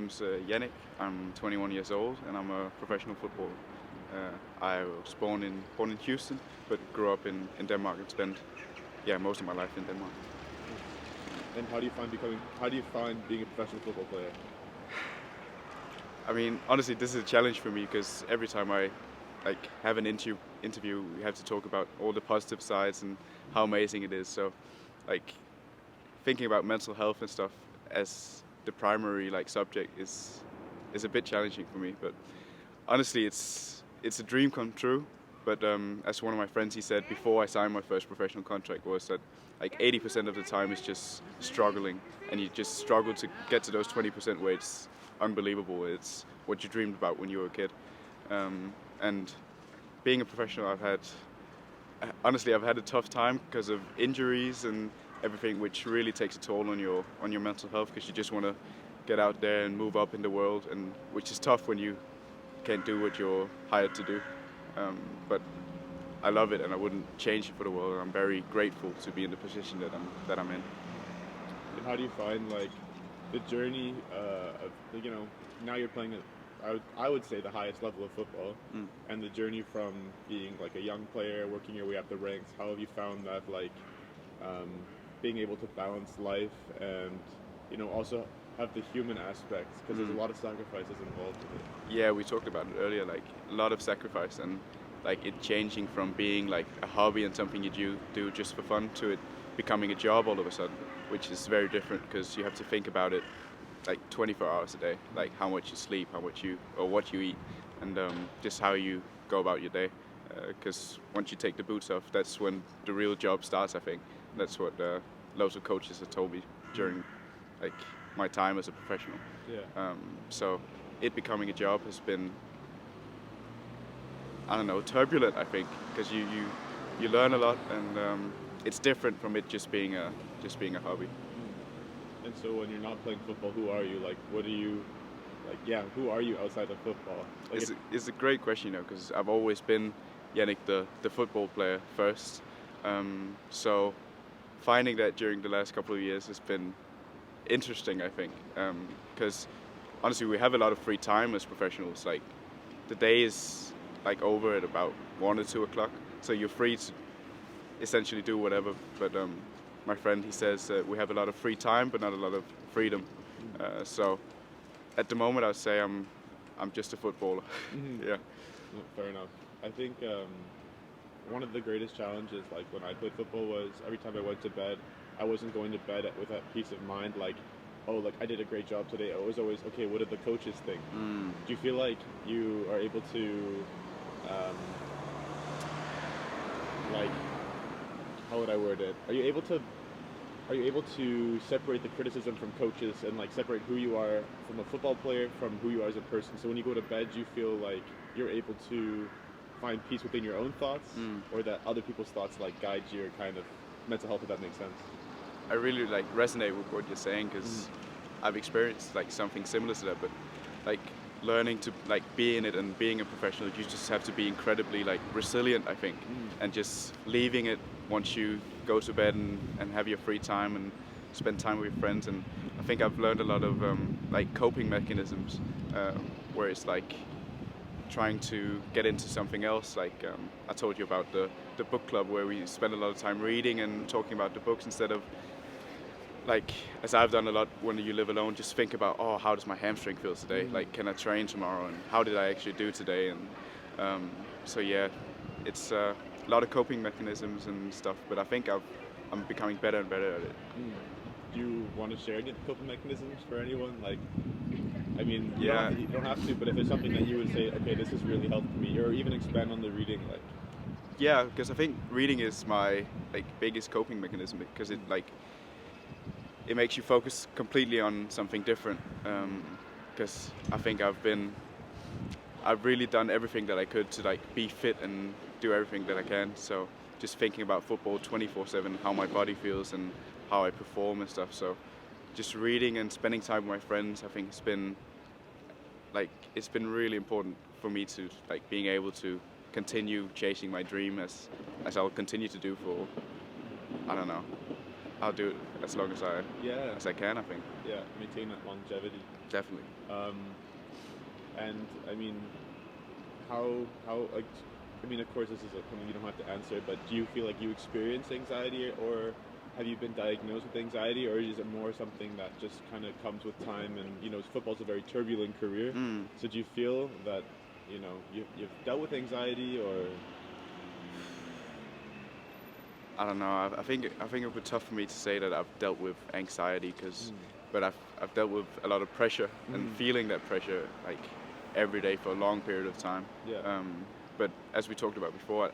name's Jannick. I'm 21 years old and I'm a professional footballer. I was born in Houston, but grew up in Denmark and spent most of my life in Denmark. And how do you find being a professional football player? I mean, honestly, this is a challenge for me because every time I have an interview, we have to talk about all the positive sides and how amazing it is. So, like, thinking about mental health and stuff as the primary subject is a bit challenging for me. But honestly, it's a dream come true. But as one of my friends he said before I signed my first professional contract was that 80% of the time is just struggling, and you just struggle to get to those 20% where it's unbelievable. It's what you dreamed about when you were a kid. And being a professional, I've had a tough time because of injuries and everything, which really takes a toll on your mental health, because you just want to get out there and move up in the world, and which is tough when you can't do what you're hired to do. But I love it, and I wouldn't change it for the world. And I'm very grateful to be in the position that I'm in. And how do you find the journey of now you're playing at I would say the highest level of football, and the journey from being a young player working your way up the ranks? How have you found that being able to balance life and also have the human aspects, because there's a lot of sacrifices involved with it? Yeah, we talked about it earlier, a lot of sacrifice, and it changing from being a hobby and something you do just for fun to it becoming a job all of a sudden, which is very different because you have to think about it 24 hours a day, how much you sleep, what you eat, and just how you go about your day. Because once you take the boots off, that's when the real job starts, I think. That's what loads of coaches have told me during my time as a professional. Yeah. So it becoming a job has been, I don't know, turbulent, I think, because you learn a lot, and it's different from it just being a hobby. And so when you're not playing football, who are you? What are you, who are you outside of football? It's a great question, because I've always been Jannick, the football player first. So finding that during the last couple of years has been interesting, I think, because honestly, we have a lot of free time as professionals. The day is over at about 1 or 2 o'clock, so you're free to essentially do whatever. But my friend, he says that we have a lot of free time, but not a lot of freedom. So at the moment, I'd say I'm just a footballer. Yeah. Fair enough. I think one of the greatest challenges, when I played football, was every time I went to bed, I wasn't going to bed with that peace of mind, I did a great job today. I was always, okay, what did the coaches think? Do you feel like you are able to, how would I word it? Are you able to separate the criticism from coaches and separate who you are from a football player from who you are as a person? So when you go to bed, do you feel like you're able to find peace within your own thoughts, or that other people's thoughts guide your kind of mental health, if that makes sense? I really resonate with what you're saying, because I've experienced something similar to that. But learning to be in it and being a professional, you just have to be incredibly resilient, I think, and just leaving it once you go to bed and have your free time and spend time with your friends. And I think I've learned a lot of coping mechanisms, where it's trying to get into something else. I told you about the book club, where we spend a lot of time reading and talking about the books, instead of as I've done a lot when you live alone, just think about, how does my hamstring feel today? Can I train tomorrow? And how did I actually do today? And so yeah, it's a lot of coping mechanisms and stuff, but I think I'm becoming better and better at it. Do you want to share any coping mechanisms for anyone? Yeah. You don't have to, but if there's something that you would say, okay, this has really helped me, or even expand on the reading, Yeah, because I think reading is my biggest coping mechanism, because it makes you focus completely on something different. Because I think I've really done everything that I could to be fit and do everything that I can. So just thinking about football 24/7, how my body feels and how I perform and stuff. So just reading and spending time with my friends, I think it's been really important for me to being able to continue chasing my dream, as I'll continue to do for, I don't know, I'll do it as long Yeah, as I can. I think yeah, maintain that longevity. definitely. Um, and I mean, how like, I mean, of course, this is something you don't have to answer, but do you feel like you experience anxiety, or have you been diagnosed with anxiety, or is it more something that just kind of comes with time? And football's a very turbulent career. Mm. So do you feel that you've dealt with anxiety, or I don't know. I think it would be tough for me to say that I've dealt with anxiety, but I've dealt with a lot of pressure and feeling that pressure like every day for a long period of time. Yeah. But as we talked about before,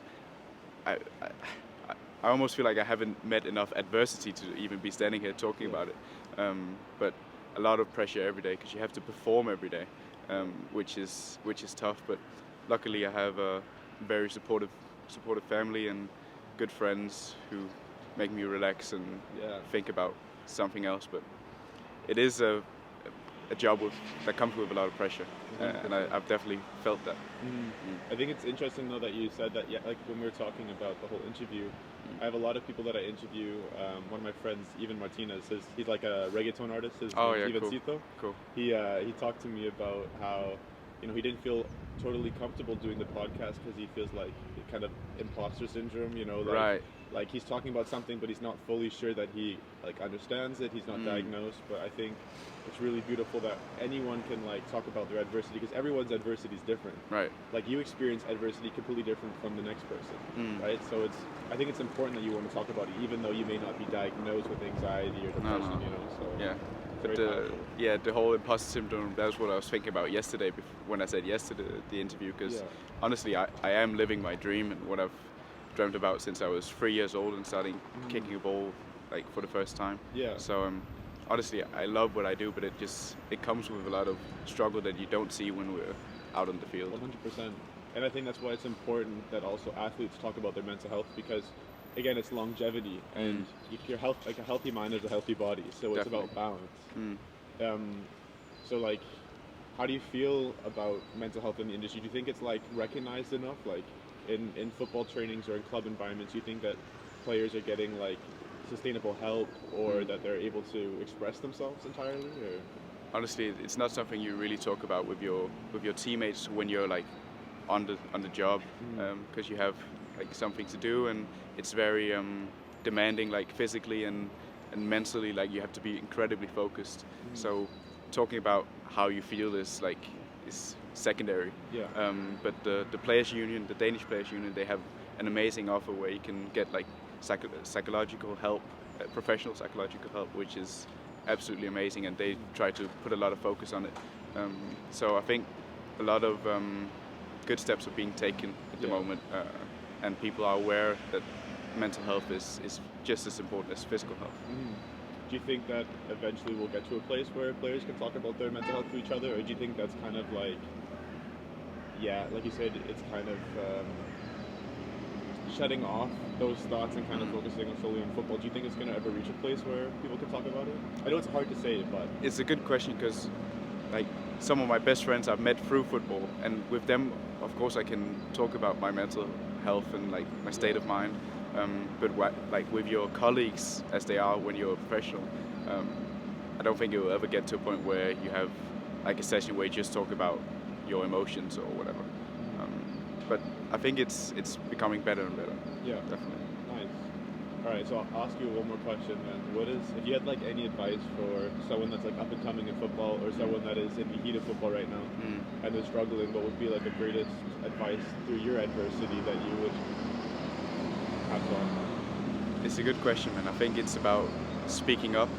I, I I almost feel like I haven't met enough adversity to even be standing here talking about it. But a lot of pressure every day because you have to perform every day, which is tough. But luckily, I have a very supportive family and good friends who make me relax and Yeah. think about something else. But it is a job that comes with a lot of pressure, and I've definitely felt that. I think it's interesting though that you said that. Yeah, like when we were talking about the whole interview, I have a lot of people that I interview. One of my friends, Ivan Martinez, he's like a reggaeton artist. His Oh yeah, name's cool. Ivancito. Cool. He talked to me about how he didn't feel totally comfortable doing the podcast because he feels like kind of imposter syndrome. Right. Like he's talking about something, but he's not fully sure that he like understands it. He's not diagnosed, but I think it's really beautiful that anyone can like talk about their adversity because everyone's adversity is different. Right. Like you experience adversity completely different from the next person, right? So I think it's important that you want to talk about it, even though you may not be diagnosed with anxiety or depression. No. So Yeah. very But powerful. the whole imposter syndrome, that's what I was thinking about yesterday when I said yes to the interview, because honestly, I am living my dream and what I've dreamt about since I was 3 years old and starting kicking a ball like for the first time. Yeah. So honestly, I love what I do, but it comes with a lot of struggle that you don't see when we're out on the field. 100%. And I think that's why it's important that also athletes talk about their mental health because, again, it's longevity and your health, like a healthy mind is a healthy body. So it's Definitely. about balance. So like, how do you feel about mental health in the industry? Do you think it's like recognized enough, like in football trainings or in club environments? Do you think that players are getting like sustainable help or that they're able to express themselves entirely? Or? Honestly, it's not something you really talk about with your teammates when you're like on the job, because you have like something to do and it's very demanding, like physically and mentally. Like you have to be incredibly focused. So talking about how you feel is secondary. Yeah. But the players union, the Danish players union, they have an amazing offer where you can get like psychological help, professional psychological help, which is absolutely amazing, and they try to put a lot of focus on it. So I think a lot of good steps are being taken at the moment, and people are aware that mental health is just as important as physical health. Do you think that eventually we'll get to a place where players can talk about their mental health to each other, or do you think that's kind of like, like you said, it's kind of shutting off those thoughts and kind of focusing solely on football? Do you think it's going to ever reach a place where people can talk about it? I know it's hard to say, but it's a good question because, like, some of my best friends I've met through football, and with them, of course, I can talk about my mental health and like my state of mind. But like with your colleagues, as they are when you're a professional, I don't think you'll ever get to a point where you have like a session where you just talk about your emotions or whatever. But I think it's becoming better and better. Yeah, definitely. Nice. All right, so I'll ask you one more question then. If you had like any advice for someone that's like up and coming in football or someone that is in the heat of football right now and is struggling, what would be like the greatest advice through your adversity that you would pass on? It's a good question, man. I think it's about speaking up,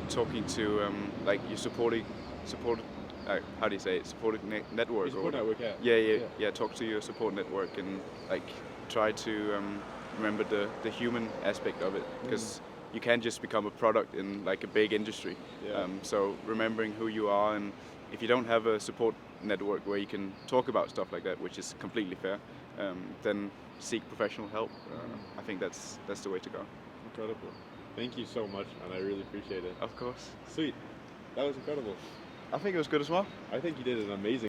talking to like your support. How do you say it? Supportive network. Your support network, yeah. Yeah. Talk to your support network and like try to remember the human aspect of it, because you can't just become a product in like a big industry. So remembering who you are, and if you don't have a support network where you can talk about stuff like that, which is completely fair, then seek professional help. I think that's the way to go. Incredible. Thank you so much, and I really appreciate it. Of course. Sweet. That was incredible. I think it was good as well. I think you did an amazing